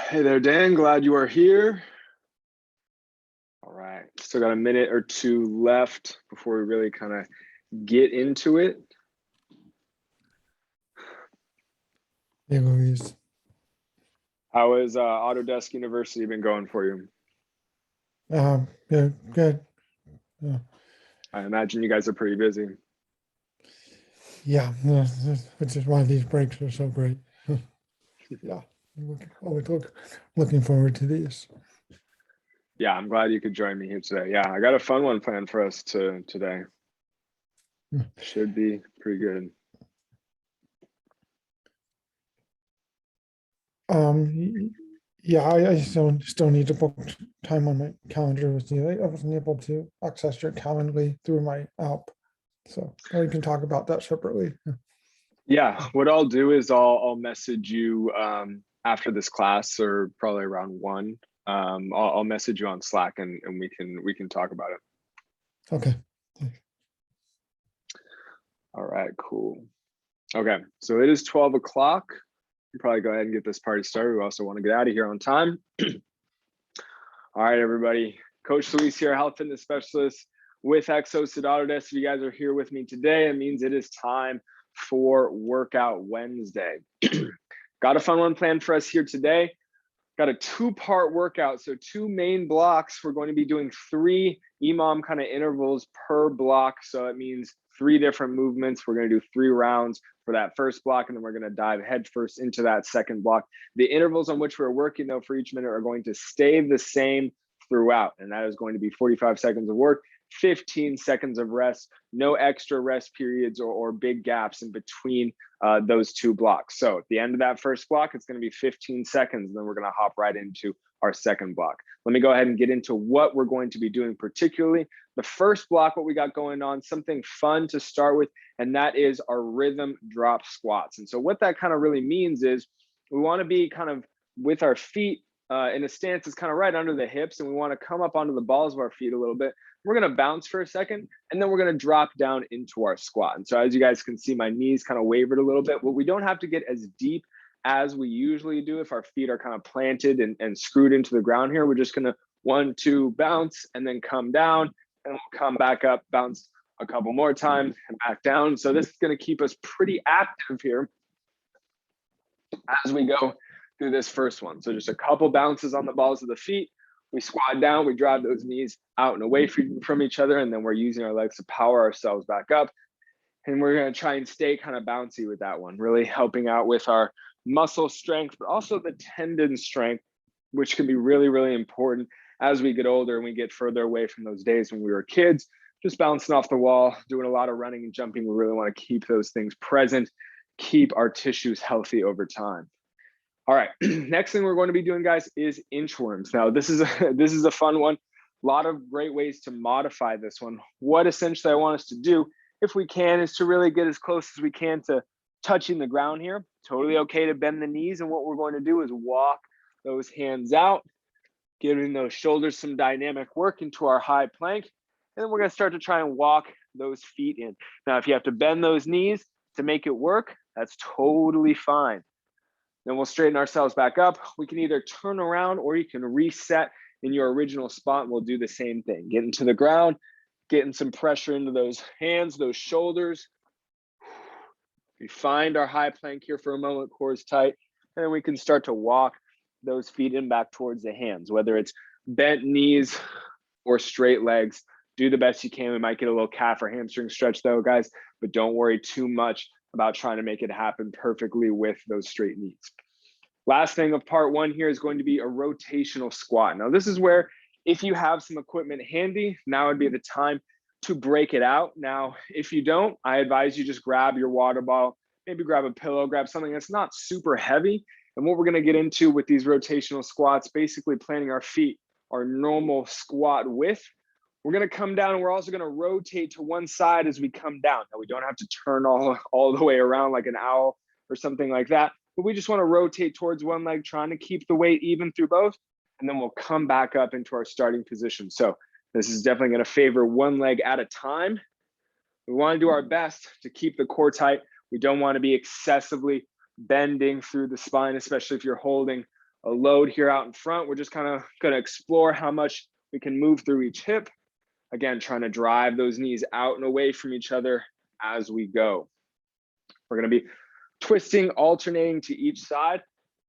Hey there, Dan. Glad you are here. All right, still got a minute or two left before we really kind of get into it. Hey, Louise. How has Autodesk University been going for you? Good. Yeah, I imagine you guys are pretty busy. yeah, which is why these breaks are so great. Yeah, always looking forward to these. Yeah, I'm glad you could join me here today. Yeah, I got a fun one planned for us today. Should be pretty good. Yeah, I still need to book time on my calendar with you. I wasn't able to access your Calendly through my app, so we can talk about that separately. Yeah, what I'll do is I'll message you after this class, or probably around 1. I'll message you on Slack and we can talk about it. Okay. All right, cool. Okay, so it is 12 o'clock. You probably go ahead and get this party started. We also want to get out of here on time. All right, everybody. Coach Luis here, health fitness specialist with Exos at Autodesk. If you guys are here with me today, it means it is time for Workout Wednesday. Got a fun one planned for us here today. Got a 2-part workout. So 2 main blocks. We're going to be doing 3 EMOM kind of intervals per block. So it means 3 different movements. We're going to do 3 rounds for that first block, and then we're going to dive headfirst into that second block. The intervals on which we're working, though, for each minute are going to stay the same throughout, and that is going to be 45 seconds of work, 15 seconds of rest, no extra rest periods or big gaps in between those 2 blocks. So at the end of that first block, it's going to be 15 seconds, and then we're going to hop right into our second block. Let me go ahead and get into what we're going to be doing particularly. The first block, what we got going on, something fun to start with, and that is our rhythm drop squats. And so what that kind of really means is we want to be kind of with our feet in a stance that's kind of right under the hips, and we want to come up onto the balls of our feet a little bit. We're going to bounce for a second, and then we're going to drop down into our squat. And so as you guys can see, my knees kind of wavered a little bit, but we don't have to get as deep as we usually do if our feet are kind of planted and screwed into the ground here. We're just going to 1, 2, bounce, and then come down, and we'll come back up, bounce a couple more times, and back down. So this is going to keep us pretty active here as we go through this first one. So just a couple bounces on the balls of the feet. We squat down, we drive those knees out and away from each other, and then we're using our legs to power ourselves back up. And we're going to try and stay kind of bouncy with that one, really helping out with our muscle strength, but also the tendon strength, which can be really, really important as we get older and we get further away from those days when we were kids, just bouncing off the wall, doing a lot of running and jumping. We really want to keep those things present, keep our tissues healthy over time. All right, next thing we're going to be doing, guys, is inchworms. Now, this is a fun one. A lot of great ways to modify this one. What essentially I want us to do, if we can, is to really get as close as we can to touching the ground here. Totally okay to bend the knees, and what we're going to do is walk those hands out, giving those shoulders some dynamic work into our high plank, and then we're going to start to try and walk those feet in. Now, if you have to bend those knees to make it work, that's totally fine. Then we'll straighten ourselves back up. We can either turn around or you can reset in your original spot, and we'll do the same thing. Getting to the ground, getting some pressure into those hands, those shoulders. We find our high plank here for a moment, core is tight, and then we can start to walk those feet in back towards the hands, whether it's bent knees or straight legs. Do the best you can. We might get a little calf or hamstring stretch though, guys, but don't worry too much about trying to make it happen perfectly with those straight knees. Last thing of part 1 here is going to be a rotational squat. Now, this is where if you have some equipment handy, now would be the time to break it out. Now, if you don't, I advise you just grab your water bottle, maybe grab a pillow, grab something that's not super heavy. And what we're going to get into with these rotational squats, basically planting our feet, our normal squat width. We're going to come down, and we're also going to rotate to one side as we come down. Now, we don't have to turn all the way around like an owl or something like that, but we just want to rotate towards one leg, trying to keep the weight even through both, and then we'll come back up into our starting position. So this is definitely going to favor one leg at a time. We want to do our best to keep the core tight. We don't want to be excessively bending through the spine, especially if you're holding a load here out in front. We're just kind of going to explore how much we can move through each hip. Again, trying to drive those knees out and away from each other as we go. We're going to be twisting, alternating to each side.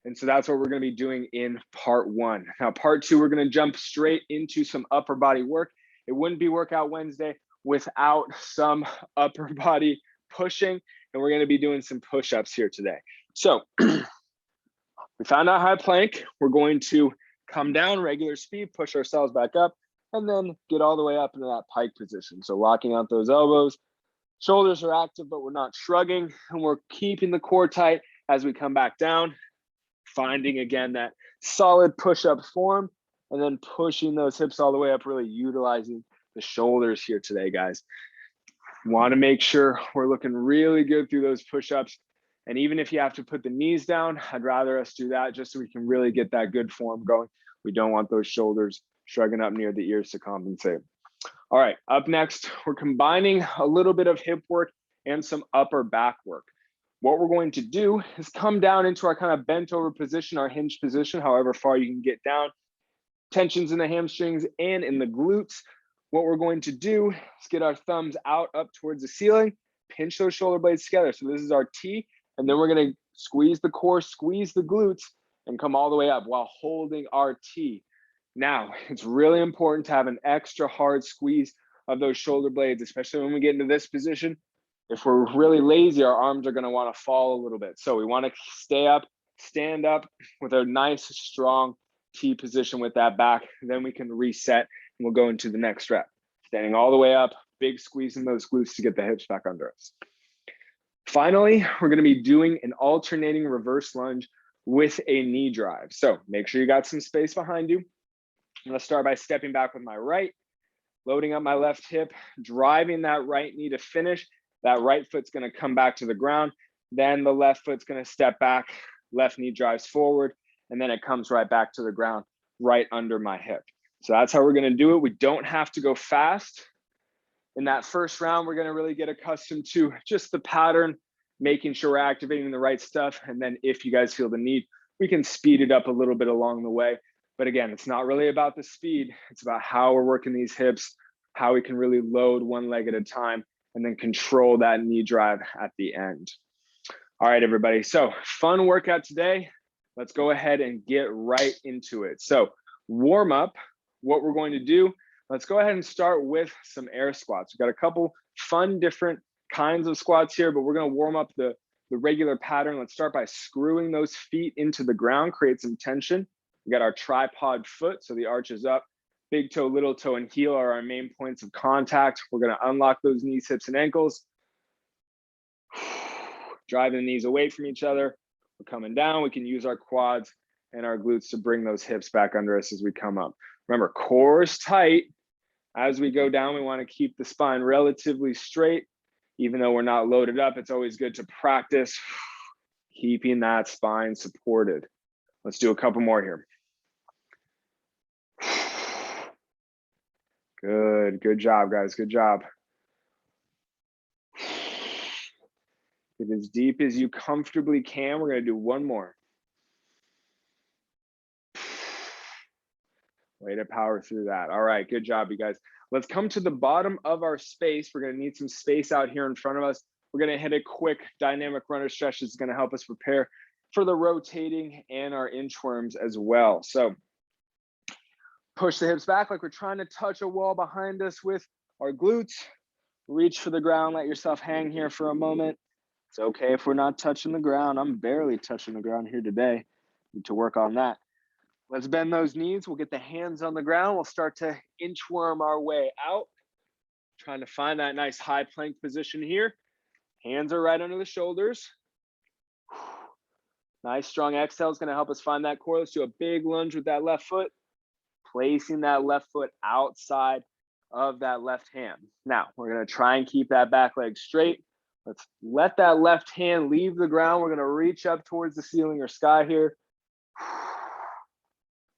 And so that's what we're going to be doing in part 1. Now, part 2, we're going to jump straight into some upper body work. It wouldn't be Workout Wednesday without some upper body pushing. And we're going to be doing some push-ups here today. So we found out high plank. We're going to come down regular speed, push ourselves back up, and then get all the way up into that pike position. So locking out those elbows. Shoulders are active, but we're not shrugging, and we're keeping the core tight as we come back down, finding again that solid push-up form, and then pushing those hips all the way up, really utilizing the shoulders here today, guys. Want to make sure we're looking really good through those push-ups. And even if you have to put the knees down, I'd rather us do that just so we can really get that good form going. We don't want those shoulders shrugging up near the ears to compensate. All right, up next, we're combining a little bit of hip work and some upper back work. What we're going to do is come down into our kind of bent over position, our hinge position, however far you can get down. Tensions in the hamstrings and in the glutes. What we're going to do is get our thumbs out up towards the ceiling, pinch those shoulder blades together. So this is our T, and then we're going to squeeze the core, squeeze the glutes, and come all the way up while holding our T. Now, it's really important to have an extra hard squeeze of those shoulder blades, especially when we get into this position. If we're really lazy, our arms are going to want to fall a little bit. So we want to stay up, stand up with a nice, strong T position with that back. Then we can reset and we'll go into the next rep. Standing all the way up, big squeeze in those glutes to get the hips back under us. Finally, we're going to be doing an alternating reverse lunge with a knee drive. So make sure you got some space behind you. I'm going to start by stepping back with my right, loading up my left hip, driving that right knee to finish. That right foot's going to come back to the ground. Then the left foot's going to step back, left knee drives forward, and then it comes right back to the ground, right under my hip. So that's how we're going to do it. We don't have to go fast. In that first round, we're going to really get accustomed to just the pattern, making sure we're activating the right stuff. And then if you guys feel the need, we can speed it up a little bit along the way. But again, it's not really about the speed. It's about how we're working these hips, how we can really load one leg at a time, and then control that knee drive at the end. All right, everybody. So fun workout today. Let's go ahead and get right into it. So warm up, what we're going to do, let's go ahead and start with some air squats. We've got a couple fun different kinds of squats here, but we're going to warm up the regular pattern. Let's start by screwing those feet into the ground, create some tension. We got our tripod foot, so the arch is up. Big toe, little toe, and heel are our main points of contact. We're going to unlock those knees, hips, and ankles. Driving the knees away from each other. We're coming down. We can use our quads and our glutes to bring those hips back under us as we come up. Remember, core is tight. As we go down, we want to keep the spine relatively straight. Even though we're not loaded up, it's always good to practice keeping that spine supported. Let's do a couple more here. Good job, guys. Good job. Get as deep as you comfortably can. We're going to do one more. Way to power through that. All right, good job, you guys. Let's come to the bottom of our space. We're going to need some space out here in front of us. We're going to hit a quick dynamic runner stretch that's going to help us prepare for the rotating and our inchworms as well. So push the hips back like we're trying to touch a wall behind us with our glutes. Reach for the ground. Let yourself hang here for a moment. It's okay if we're not touching the ground. I'm barely touching the ground here today. Need to work on that. Let's bend those knees. We'll get the hands on the ground. We'll start to inchworm our way out. Trying to find that nice high plank position here. Hands are right under the shoulders. Nice strong exhale is going to help us find that core. Let's do a big lunge with that left foot. Placing that left foot outside of that left hand. Now, we're going to try and keep that back leg straight. Let's let that left hand leave the ground. We're going to reach up towards the ceiling or sky here.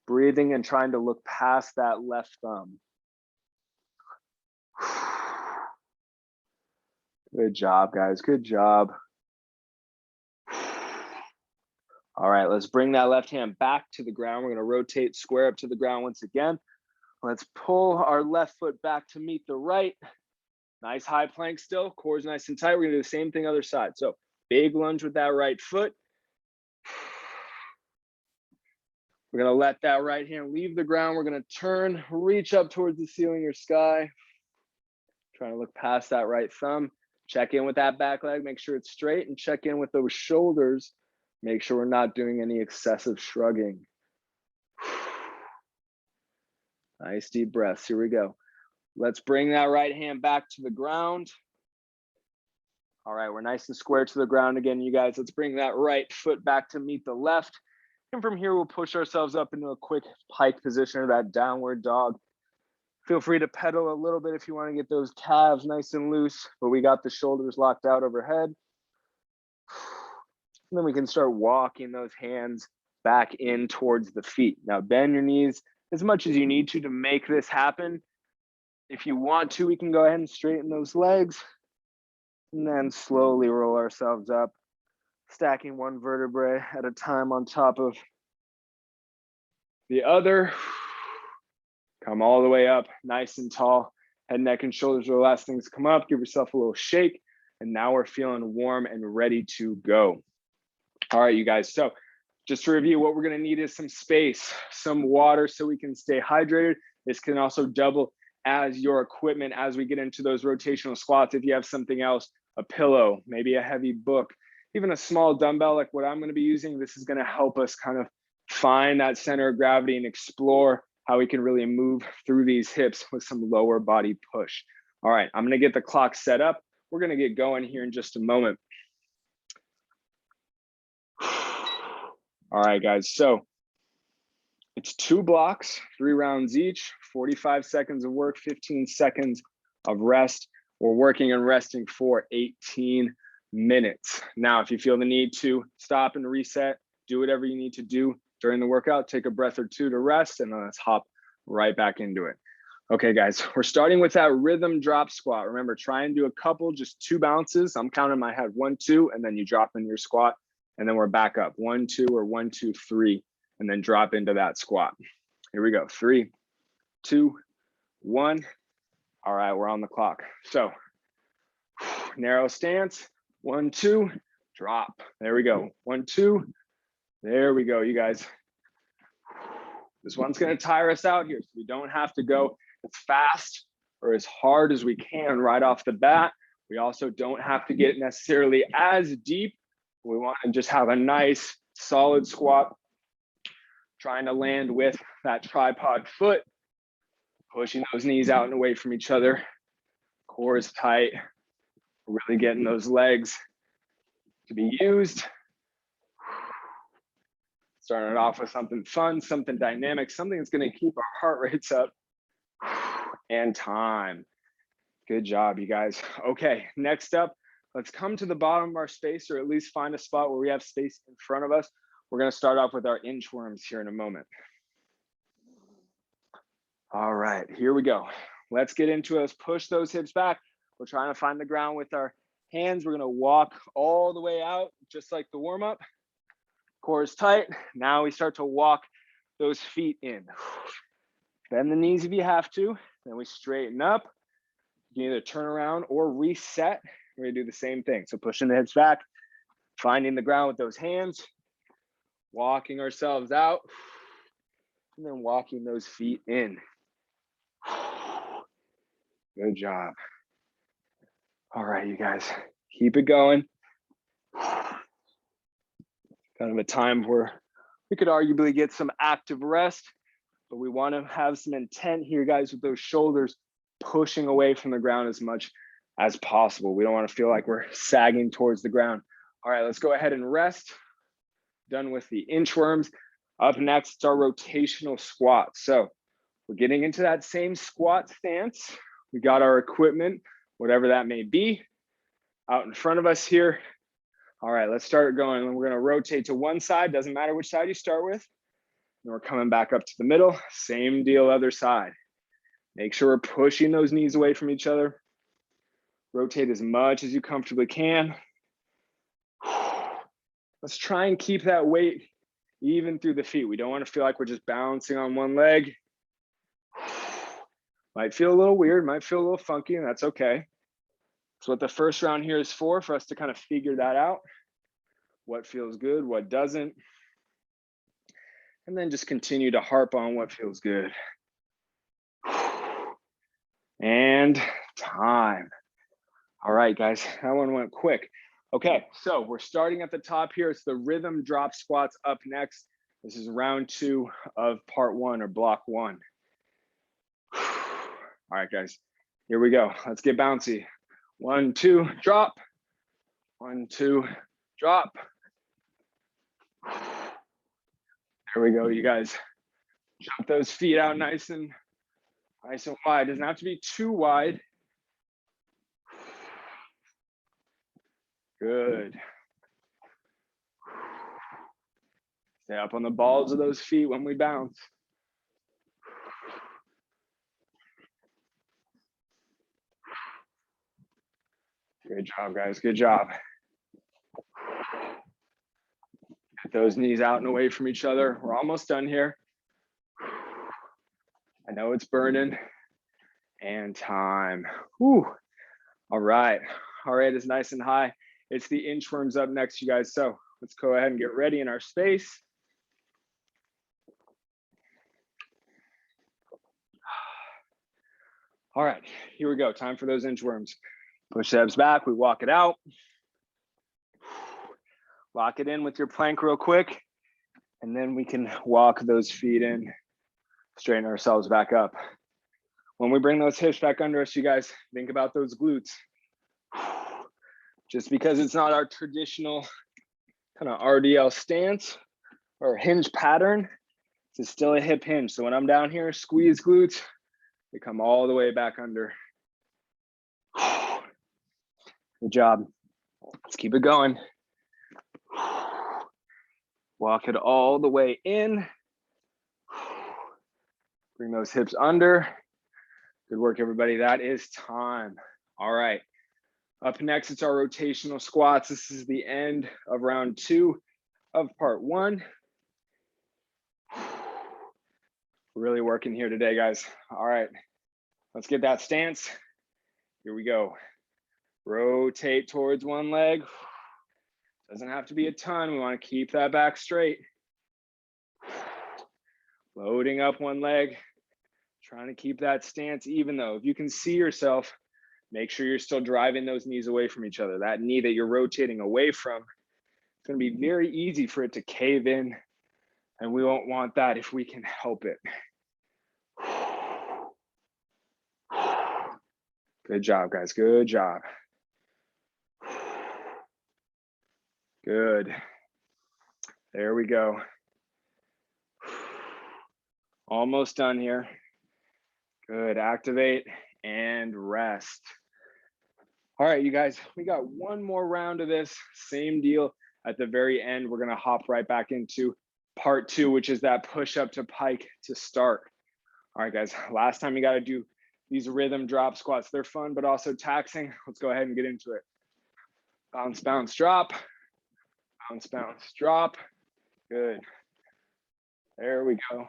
Breathing and trying to look past that left thumb. Good job, guys. Good job. All right, let's bring that left hand back to the ground. We're gonna rotate square up to the ground once again. Let's pull our left foot back to meet the right. Nice high plank still, core's nice and tight. We're gonna do the same thing other side. So big lunge with that right foot. We're gonna let that right hand leave the ground. We're gonna turn, reach up towards the ceiling or sky. Trying to look past that right thumb. Check in with that back leg, make sure it's straight, and check in with those shoulders. Make sure we're not doing any excessive shrugging. Nice deep breaths, here we go. Let's bring that right hand back to the ground. All right, we're nice and square to the ground again, you guys. Let's bring that right foot back to meet the left. And from here, we'll push ourselves up into a quick pike position or that downward dog. Feel free to pedal a little bit if you want to get those calves nice and loose, but we got the shoulders locked out overhead. And then we can start walking those hands back in towards the feet. Now bend your knees as much as you need to make this happen. If you want to, we can go ahead and straighten those legs and then slowly roll ourselves up, stacking one vertebrae at a time on top of the other. Come all the way up, nice and tall. Head, neck, and shoulders are the last things to come up. Give yourself a little shake. And now we're feeling warm and ready to go. All right, you guys. So just to review, what we're gonna need is some space, some water so we can stay hydrated. This can also double as your equipment as we get into those rotational squats. If you have something else, a pillow, maybe a heavy book, even a small dumbbell like what I'm gonna be using, this is gonna help us kind of find that center of gravity and explore how we can really move through these hips with some lower body push. All right, I'm gonna get the clock set up. We're gonna get going here in just a moment. All right, guys, so it's 2 blocks, 3 rounds each, 45 seconds of work, 15 seconds of rest. We're working and resting for 18 minutes. Now, if you feel the need to stop and reset, do whatever you need to do during the workout, take a breath or two to rest, and then let's hop right back into it. Okay, guys, we're starting with that rhythm drop squat. Remember, try and do a couple, just 2 bounces. I'm counting in my head, 1, 2, and then you drop in your squat. And then we're back up, 1, 2, or 1, 2, 3, and then drop into that squat. Here we go, 3, 2, 1. All right, we're on the clock. So narrow stance, 1, 2, drop. There we go, 1, 2. There we go, you guys. This one's gonna tire us out here, so we don't have to go as fast or as hard as we can right off the bat. We also don't have to get necessarily as deep. We want to just have a nice solid squat, trying to land with that tripod foot, pushing those knees out and away from each other. Core is tight. We're really getting those legs to be used. Starting it off with something fun, something dynamic, something that's going to keep our heart rates up. And time. Good job, you guys. Okay, next up, let's come to the bottom of our space, or at least find a spot where we have space in front of us. We're going to start off with our inchworms here in a moment. All right, here we go. Let's get into it. Let's push those hips back. We're trying to find the ground with our hands. We're going to walk all the way out, just like the warm-up. Core is tight. Now we start to walk those feet in. Bend the knees if you have to. Then we straighten up. You can either turn around or reset. We're gonna do the same thing. So pushing the hips back, finding the ground with those hands, walking ourselves out, and then walking those feet in. Good job. All right, you guys, keep it going. Kind of a time where we could arguably get some active rest, but we want to have some intent here, guys, with those shoulders pushing away from the ground as much as possible. We don't want to feel like we're sagging towards the ground. All right, let's go ahead and rest. Done with the inchworms. Up next, it's our rotational squat. So we're getting into that same squat stance. We got our equipment, whatever that may be, out in front of us here. All right, let's start going. We're going to rotate to one side. Doesn't matter which side you start with. And we're coming back up to the middle. Same deal, other side. Make sure we're pushing those knees away from each other. Rotate as much as you comfortably can. Let's try and keep that weight even through the feet. We don't want to feel like we're just bouncing on one leg. Might feel a little weird, might feel a little funky, and that's okay. So what the first round here is for us to kind of figure that out. What feels good, what doesn't. And then just continue to harp on what feels good. And time. All right, guys, that one went quick. Okay, so we're starting at the top here. It's the rhythm drop squats up next. This is round 2 of part 1 or block 1. All right, guys, here we go. Let's get bouncy. 1, 2, drop. 1, 2, drop. There we go, you guys. Jump those feet out nice and wide. Doesn't have to be too wide. Good. Stay up on the balls of those feet when we bounce. Good job, guys. Good job. Get those knees out and away from each other. We're almost done here. I know it's burning. And time. Whew. All right. All right, it's nice and high. It's the inchworms up next, you guys. So let's go ahead and get ready in our space. All right, here we go. Time for those inchworms. Push the hips back, we walk it out. Lock it in with your plank real quick. And then we can walk those feet in, straighten ourselves back up. When we bring those hips back under us, you guys, think about those glutes. Just because it's not our traditional kind of RDL stance or hinge pattern, it's still a hip hinge. So when I'm down here, squeeze glutes, they come all the way back under. Good job. Let's keep it going. Walk it all the way in. Bring those hips under. Good work, everybody. That is time. All right. Up next, it's our rotational squats. This is the end of round 2 of part 1. We're really working here today, guys. All right, let's get that stance. Here we go. Rotate towards one leg. Doesn't have to be a ton. We want to keep that back straight. Loading up one leg. Trying to keep that stance even though. If you can see yourself, make sure you're still driving those knees away from each other. That knee that you're rotating away from, it's going to be very easy for it to cave in, and we won't want that if we can help it. Good job, guys. Good job. Good. There we go. Almost done here. Good. Activate and rest. All right, you guys, we got one more round of this. Same deal. At the very end, we're going to hop right back into part 2, which is that push up to pike to start. All right, guys, last time you got to do these rhythm drop squats. They're fun, but also taxing. Let's go ahead and get into it. Bounce, bounce, drop. Bounce, bounce, drop. Good. There we go.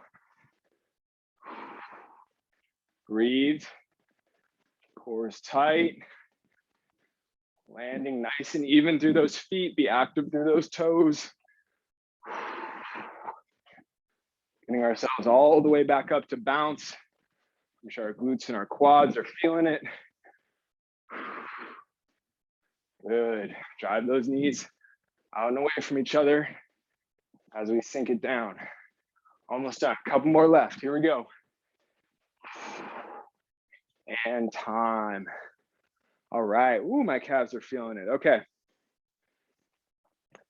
Breathe. Core's tight. Landing nice and even through those feet. Be active through those toes. Getting ourselves all the way back up to bounce. Make sure our glutes and our quads are feeling it. Good. Drive those knees out and away from each other as we sink it down. Almost done. A couple more left. Here we go. And time. All right. Ooh, my calves are feeling it. Okay.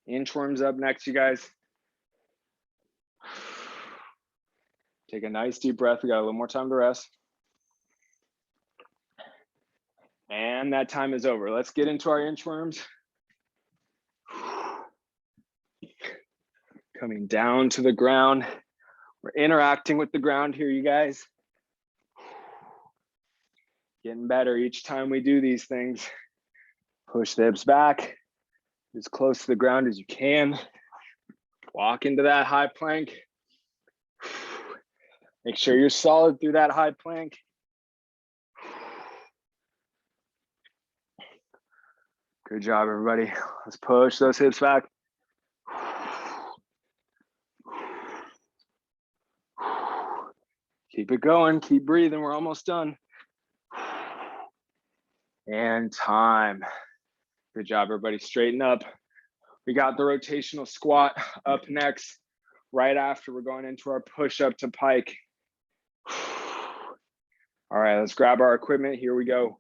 Inchworms up next, you guys. Take a nice deep breath. We got a little more time to rest. And that time is over. Let's get into our inchworms. Coming down to the ground. We're interacting with the ground here, you guys. Getting better each time we do these things. Push the hips back as close to the ground as you can. Walk into that high plank. Make sure you're solid through that high plank. Good job, everybody. Let's push those hips back. Keep it going, keep breathing, we're almost done. And time. Good job, everybody, straighten up. We got the rotational squat up next. Right after, we're going into our push-up to pike. All right, let's grab our equipment, here we go.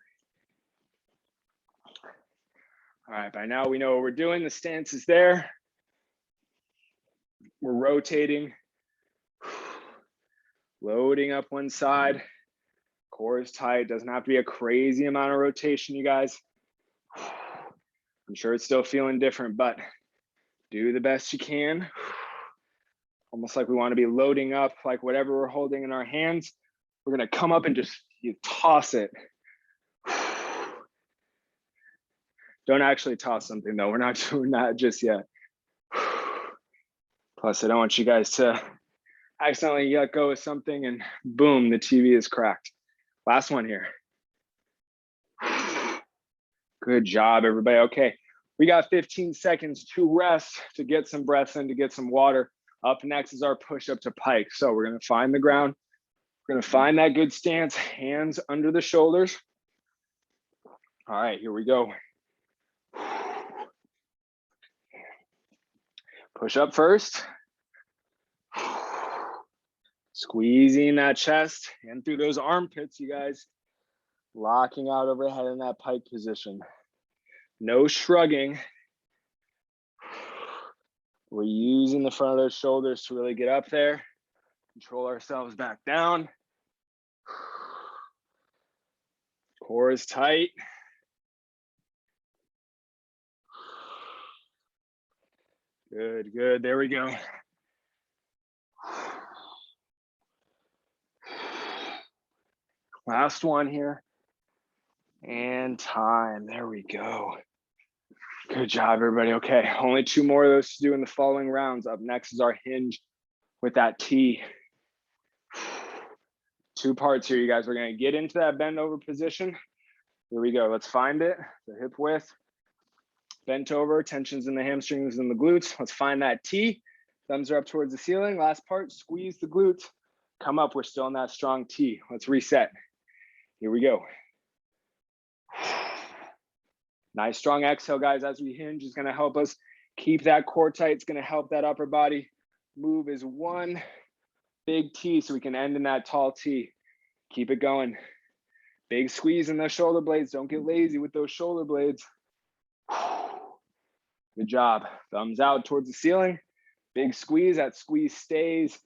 All right, by now we know what we're doing, the stance is there. We're rotating. Loading up one side, core is tight, doesn't have to be a crazy amount of rotation, you guys. I'm sure it's still feeling different, but do the best you can. Almost like we want to be loading up, like whatever we're holding in our hands, we're gonna come up and just toss it. Don't actually toss something though, we're not doing that just yet. Plus, I don't want you guys to accidentally let go of something and boom, the TV is cracked. Last one here. Good job, everybody. Okay, we got 15 seconds to rest, to get some breath in, to get some water. Up next is our push up to pike. So we're gonna find the ground. We're gonna find that good stance, hands under the shoulders. All right, here we go. Push up first. Squeezing that chest and through those armpits, you guys. Locking out overhead in that pike position. No shrugging. We're using the front of those shoulders to really get up there. Control ourselves back down. Core is tight. Good, good, there we go. Last one here. And time, there we go. Good job, everybody. Okay, only 2 more of those to do in the following rounds. Up next is our hinge with that T. 2 parts here, you guys. We're gonna get into that bend over position. Here we go, let's find it. The hip width, bent over, tensions in the hamstrings and the glutes. Let's find that T. Thumbs are up towards the ceiling. Last part, squeeze the glutes. Come up, we're still in that strong T. Let's reset. Here we go. Nice strong exhale, guys, as we hinge is gonna help us keep that core tight. It's gonna help that upper body move as one big T so we can end in that tall T. Keep it going. Big squeeze in those shoulder blades. Don't get lazy with those shoulder blades. Good job. Thumbs out towards the ceiling. Big squeeze. That squeeze stays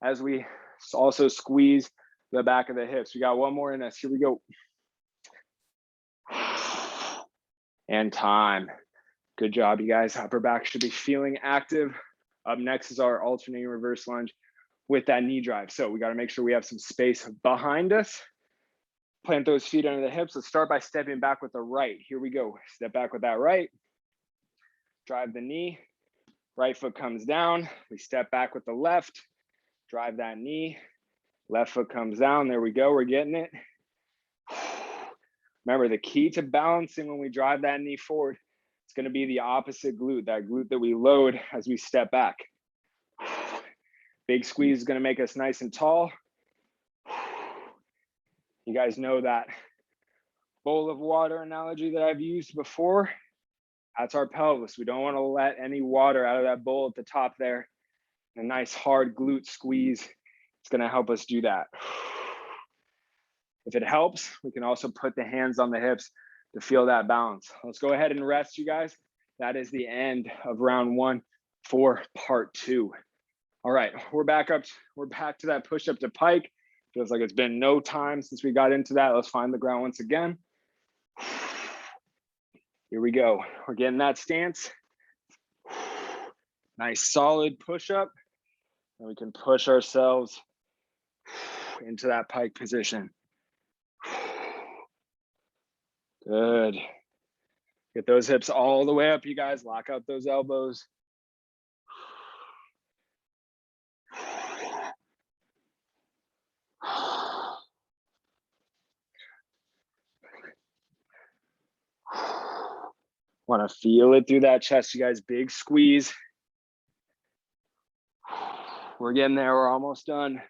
as we also squeeze the back of the hips. We got one more in us. Here we go. And time. Good job, you guys. Upper back should be feeling active. Up next is our alternating reverse lunge with that knee drive. So we got to make sure we have some space behind us. Plant those feet under the hips. Let's start by stepping back with the right. Here we go. Step back with that right. Drive the knee. Right foot comes down. We step back with the left. Drive that knee. Left foot comes down. There we go. We're getting it. Remember, the key to balancing when we drive that knee forward, it's going to be the opposite glute, that glute that we load as we step back. Big squeeze is going to make us nice and tall. You guys know that bowl of water analogy that I've used before. That's our pelvis. We don't want to let any water out of that bowl at the top there. A nice hard glute squeeze. It's going to help us do that. If it helps, we can also put the hands on the hips to feel that balance. Let's go ahead and rest, you guys. That is the end of round 1 for part 2. All right, we're back to that push up to pike. Feels like it's been no time since we got into that. Let's find the ground once again. Here we go. We're getting that stance. Nice solid push up. And we can push ourselves into that pike position. Good. Get those hips all the way up, you guys. Lock out those elbows. Want to feel it through that chest, you guys. Big squeeze. We're getting there. We're almost done.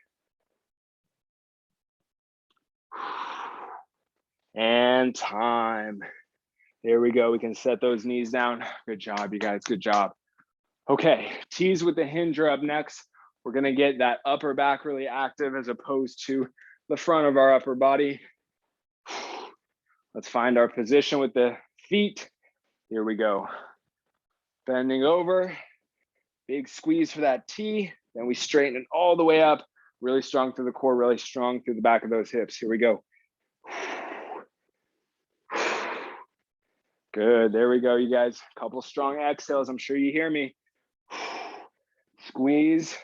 And time. There we go. We can set those knees down. Good job, you guys. Good job. Okay, T's with the hinge are up next. We're going to get that upper back really active as opposed to the front of our upper body. Let's find our position with the feet. Here we go. Bending over. Big squeeze for that T. Then we straighten it all the way up. Really strong through the core, really strong through the back of those hips. Here we go. Good. There we go, you guys. A couple strong exhales. I'm sure you hear me. Squeeze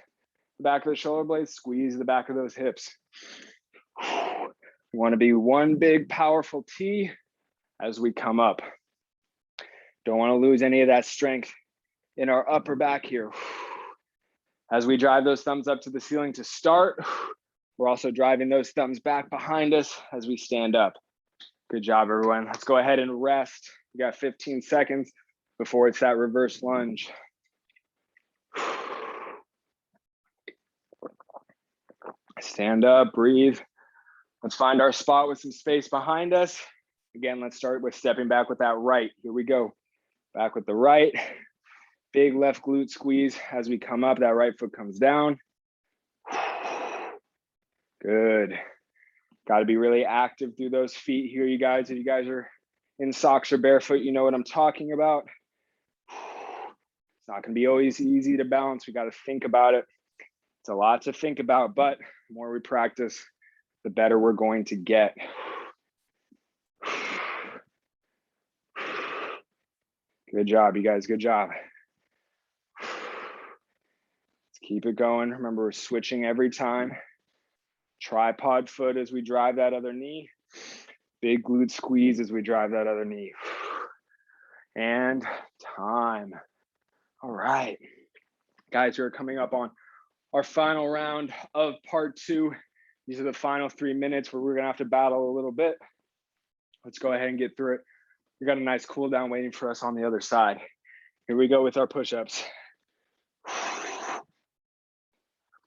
the back of the shoulder blades. Squeeze the back of those hips. We want to be one big, powerful T as we come up. Don't want to lose any of that strength in our upper back here. As we drive those thumbs up to the ceiling to start, we're also driving those thumbs back behind us as we stand up. Good job, everyone. Let's go ahead and rest. We got 15 seconds before it's that reverse lunge. Stand up, breathe. Let's find our spot with some space behind us. Again, let's start with stepping back with that right. Here we go. Back with the right. Big left glute squeeze as we come up. That right foot comes down. Good. Got to be really active through those feet here, you guys. If you guys are in socks or barefoot, you know what I'm talking about. It's not going to be always easy to balance. We got to think about it. It's a lot to think about, but the more we practice, the better we're going to get. Good job, you guys. Good job. Let's keep it going. Remember, we're switching every time. Tripod foot as we drive that other knee. Big glute squeeze as we drive that other knee. And time. All right. Guys, we're coming up on our final round of part 2. These are the final 3 minutes where we're going to have to battle a little bit. Let's go ahead and get through it. We got a nice cool down waiting for us on the other side. Here we go with our push-ups.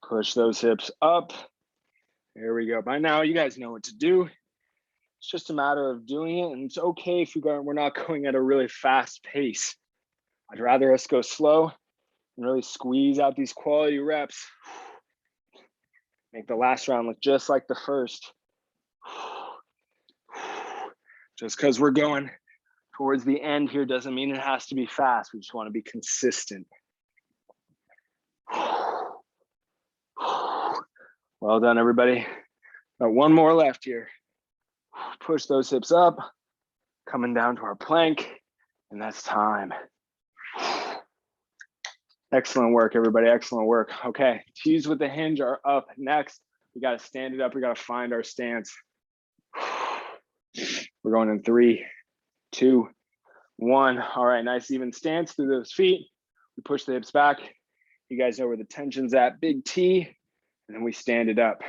Push those hips up. There we go. By now, you guys know what to do. It's just a matter of doing it, and it's okay if we're not going at a really fast pace. I'd rather us go slow and really squeeze out these quality reps. Make the last round look just like the first. Just because we're going towards the end here doesn't mean it has to be fast. We just want to be consistent. Well done, everybody. Got one more left here. Push those hips up, coming down to our plank, and that's time. Excellent work, everybody. Excellent work. Okay, T's with the hinge are up next. We got to stand it up. We got to find our stance. We're going in 3, 2, 1. All right, nice even stance through those feet. We push the hips back. You guys know where the tension's at. Big T, and then we stand it up.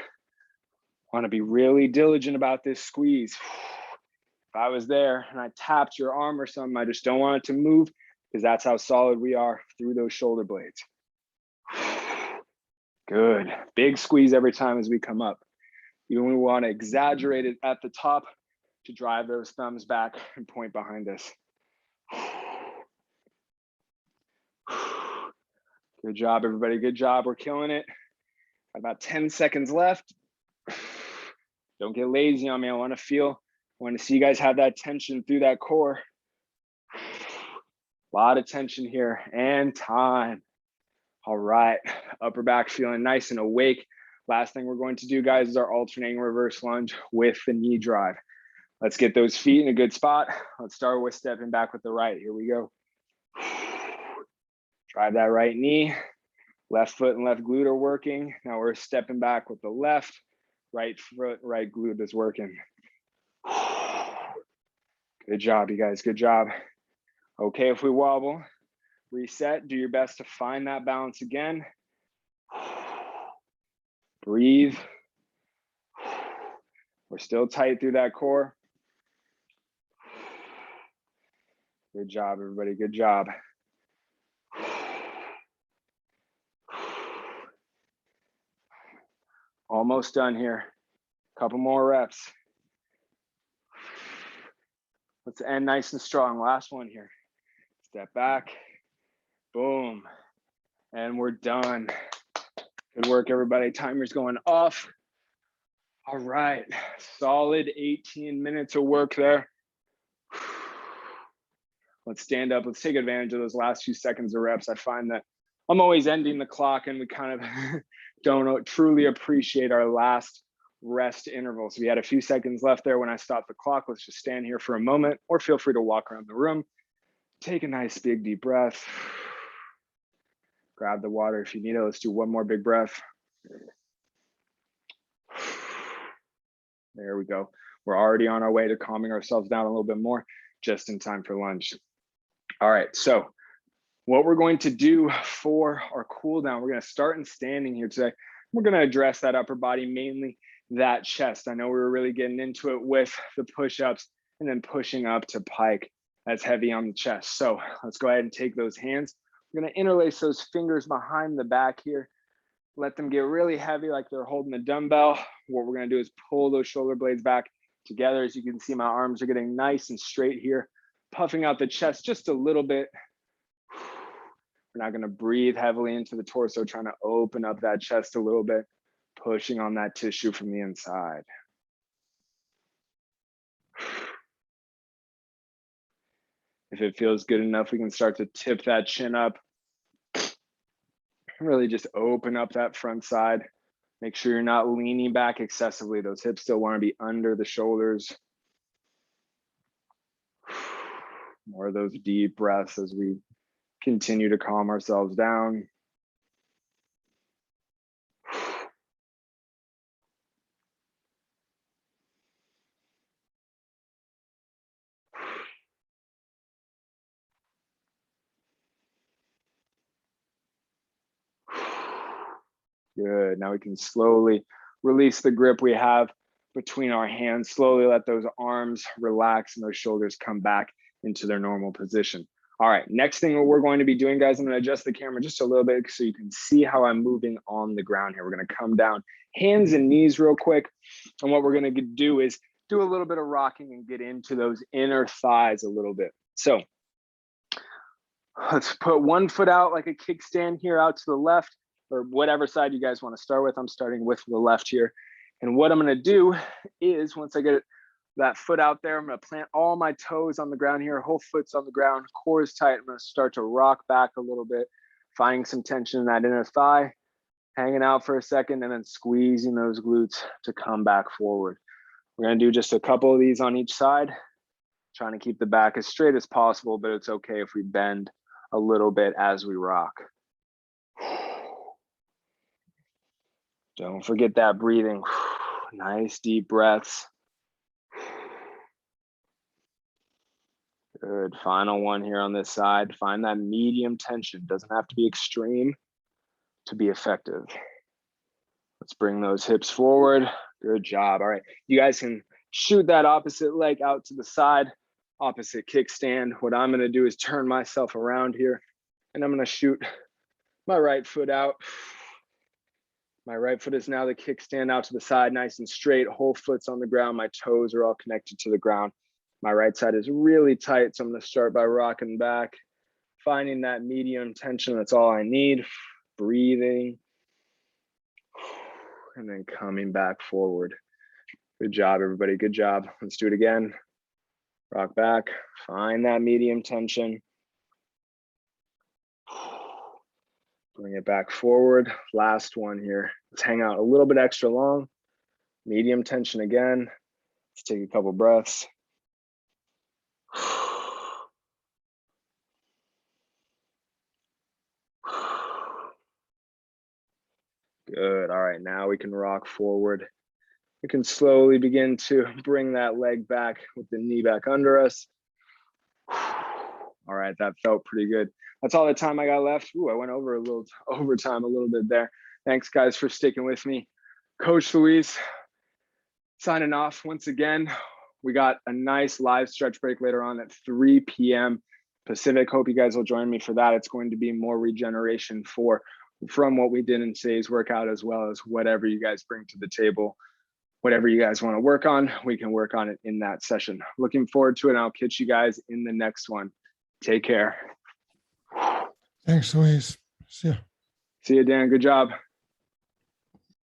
Want to be really diligent about this squeeze. If I was there and I tapped your arm or something, I just don't want it to move because that's how solid we are through those shoulder blades. Good. Big squeeze every time as we come up. Even we want to exaggerate it at the top to drive those thumbs back and point behind us. Good job, everybody. Good job. We're killing it. About 10 seconds left. Don't get lazy on me. I want to see you guys have that tension through that core. A lot of tension here and time. All right, upper back feeling nice and awake. Last thing we're going to do, guys, is our alternating reverse lunge with the knee drive. Let's get those feet in a good spot. Let's start with stepping back with the right. Here we go. Drive that right knee. Left foot and left glute are working. Now we're stepping back with the left. Right foot, right glute is working. Good job, you guys. Good job. Okay, if we wobble, reset. Do your best to find that balance again. Breathe. We're still tight through that core. Good job, everybody. Good job. Almost done here. Couple more reps. Let's end nice and strong. Last one here. Step back. Boom. And we're done. Good work, everybody. Timer's going off. All right. Solid 18 minutes of work there. Let's stand up. Let's take advantage of those last few seconds of reps. I find that I'm always ending the clock and we kind of don't truly appreciate our last rest interval. So we had a few seconds left there when I stopped the clock. Let's just stand here for a moment, or feel free to walk around the room. Take a nice big deep breath. Grab the water if you need it. Let's do one more big breath. There we go. We're already on our way to calming ourselves down a little bit more, just in time for lunch. All right, so what we're going to do for our cool down, we're going to start in standing here today. We're going to address that upper body, mainly that chest. I know we were really getting into it with the push-ups and then pushing up to pike. That's heavy on the chest. So let's go ahead and take those hands. We're going to interlace those fingers behind the back here. Let them get really heavy like they're holding a dumbbell. What we're going to do is pull those shoulder blades back together. As you can see, my arms are getting nice and straight here, puffing out the chest just a little bit. We're not going to breathe heavily into the torso, trying to open up that chest a little bit, pushing on that tissue from the inside. If it feels good enough, we can start to tip that chin up. Really just open up that front side. Make sure you're not leaning back excessively. Those hips still want to be under the shoulders. More of those deep breaths as we continue to calm ourselves down. Good. Now we can slowly release the grip we have between our hands. Slowly let those arms relax and those shoulders come back into their normal position. All right, next thing we're going to be doing, guys, I'm going to adjust the camera just a little bit so you can see how I'm moving on the ground here. We're going to come down hands and knees real quick. And what we're going to do is do a little bit of rocking and get into those inner thighs a little bit. So let's put one foot out like a kickstand here out to the left, or whatever side you guys want to start with. I'm starting with the left here. And what I'm going to do is, once I get that foot out there, I'm going to plant all my toes on the ground here. Whole foot's on the ground, core is tight. I'm going to start to rock back a little bit, finding some tension in that inner thigh, hanging out for a second, and then squeezing those glutes to come back forward. We're going to do just a couple of these on each side, trying to keep the back as straight as possible, but it's okay if we bend a little bit as we rock. Don't forget that breathing. Nice deep breaths. Good. Final one here on this side. Find that medium tension. Doesn't have to be extreme to be effective. Let's bring those hips forward. Good job. All right. You guys can shoot that opposite leg out to the side, opposite kickstand. What I'm going to do is turn myself around here, and I'm going to shoot my right foot out. My right foot is now the kickstand out to the side, nice and straight. Whole foot's on the ground. My toes are all connected to the ground. My right side is really tight, so I'm going to start by rocking back, finding that medium tension. That's all I need. Breathing, and then coming back forward. Good job, everybody. Good job. Let's do it again. Rock back, find that medium tension. Bring it back forward. Last one here. Let's hang out a little bit extra long. Medium tension again. Let's take a couple breaths. Good. All right, now we can rock forward. We can slowly begin to bring that leg back with the knee back under us. All right, that felt pretty good. That's all the time I got left. Ooh, I went over a little overtime a little bit there. Thanks, guys, for sticking with me. Coach Luis signing off once again. We got a nice live stretch break later on at 3 p.m. Pacific. Hope you guys will join me for that. It's going to be more regeneration from what we did in today's workout, as well as whatever you guys bring to the table. Whatever you guys want to work on, we can work on it in that session. Looking forward to it. And I'll catch you guys in the next one. Take care. Thanks, Luis. See ya. See you, Dan. Good job.